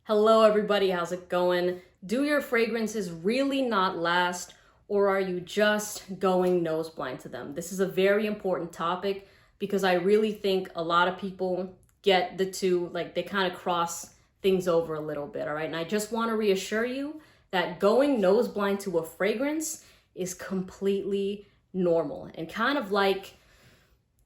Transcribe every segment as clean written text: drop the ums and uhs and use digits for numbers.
Hello everybody, how's it going? Do your fragrances really not last, or are you just going nose blind to them? This is a very important topic because I really think a lot of people get the two, like they kind of cross things over a little bit, all right? And I just want to reassure you that going nose blind to a fragrance is completely normal and kind of like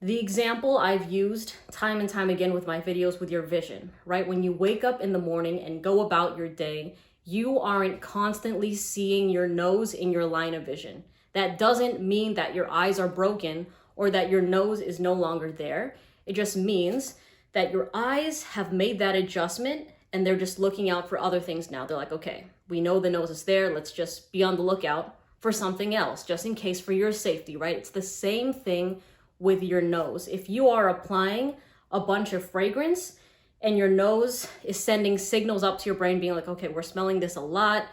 the example I've used time and time again with my videos with your vision, right? When you wake up in the morning and go about your day, you aren't constantly seeing your nose in your line of vision. That doesn't mean that your eyes are broken or that your nose is no longer there. It just means that your eyes have made that adjustment and they're just looking out for other things now. They're like, okay, we know the nose is there. Let's just be on the lookout for something else, just in case for your safety, right? It's the same thing with your nose. If you are applying a bunch of fragrance and your nose is sending signals up to your brain being like, okay, we're smelling this a lot.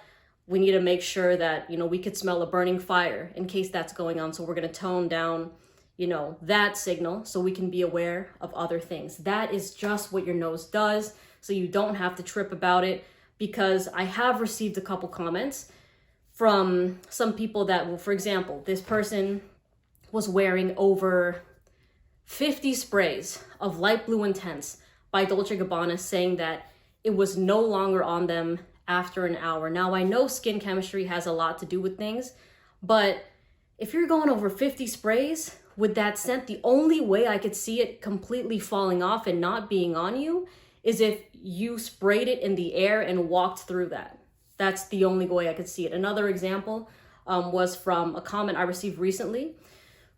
We need to make sure that, we could smell a burning fire in case that's going on. So we're going to tone down, that signal so we can be aware of other things. That is just what your nose does. So you don't have to trip about it, because I have received a couple comments from some people that will, for example, this person was wearing over 50 sprays of Light Blue Intense by Dolce & Gabbana, saying that it was no longer on them after an hour. Now, I know skin chemistry has a lot to do with things, but if you're going over 50 sprays with that scent, the only way I could see it completely falling off and not being on you is if you sprayed it in the air and walked through that. That's the only way I could see it. Another example was from a comment I received recently,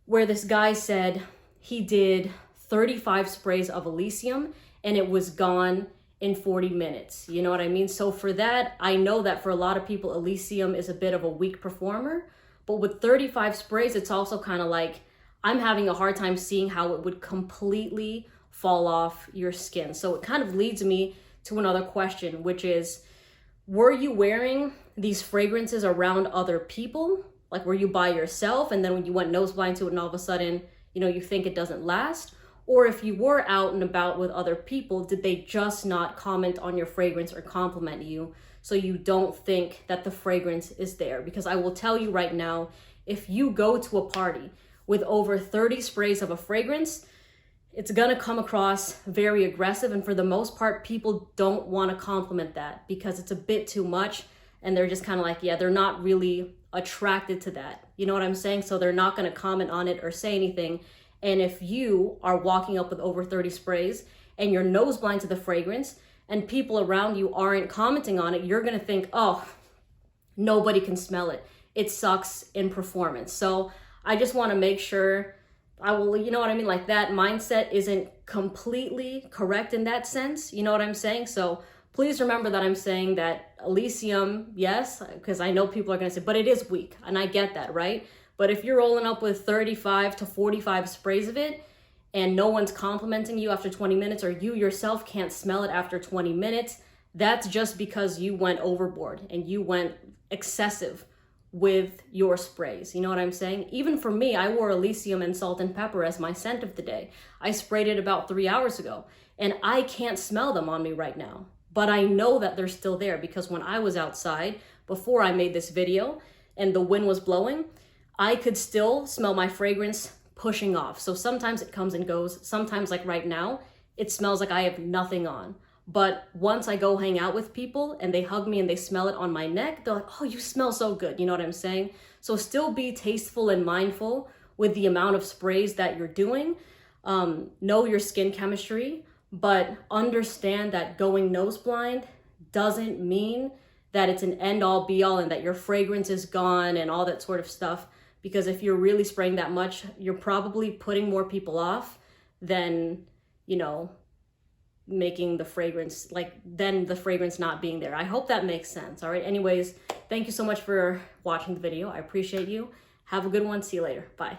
where this guy said he did 35 sprays of Elysium and it was gone in 40 minutes. You know what I mean? So for that, I know that for a lot of people, Elysium is a bit of a weak performer, but with 35 sprays, it's also kind of like, I'm having a hard time seeing how it would completely fall off your skin. So it kind of leads me to another question, which is, were you wearing these fragrances around other people? Like, were you by yourself and then when you went nose blind to it and all of a sudden, you think it doesn't last? Or if you were out and about with other people, did they just not comment on your fragrance or compliment you so you don't think that the fragrance is there? Because I will tell you right now, if you go to a party with over 30 sprays of a fragrance, it's gonna come across very aggressive. And for the most part, people don't wanna compliment that because it's a bit too much. And they're just kind of like, yeah, they're not really attracted to that. You know what I'm saying? So they're not going to comment on it or say anything. And if you are walking up with over 30 sprays and you're nose blind to the fragrance and people around you aren't commenting on it, you're going to think, oh, nobody can smell it. It sucks in performance. So I just want to make sure you know what I mean? Like, that mindset isn't completely correct in that sense. You know what I'm saying? So please remember that I'm saying that Elysium, yes, because I know people are going to say, but it is weak. And I get that, right? But if you're rolling up with 35 to 45 sprays of it and no one's complimenting you after 20 minutes, or you yourself can't smell it after 20 minutes, that's just because you went overboard and you went excessive with your sprays. You know what I'm saying? Even for me, I wore Elysium and Salt and Pepper as my scent of the day. I sprayed it about 3 hours ago and I can't smell them on me right now. But I know that they're still there because when I was outside before I made this video and the wind was blowing, I could still smell my fragrance pushing off. So sometimes it comes and goes. Sometimes, like right now, it smells like I have nothing on. But once I go hang out with people and they hug me and they smell it on my neck, they're like, oh, you smell so good. You know what I'm saying? So still be tasteful and mindful with the amount of sprays that you're doing. Know your skin chemistry, but understand that going nose blind doesn't mean that it's an end all be all and that your fragrance is gone and all that sort of stuff. Because if you're really spraying that much, you're probably putting more people off than, making the fragrance, then the fragrance not being there. I hope that makes sense. All right. Anyways, thank you so much for watching the video. I appreciate you. Have a good one. See you later. Bye.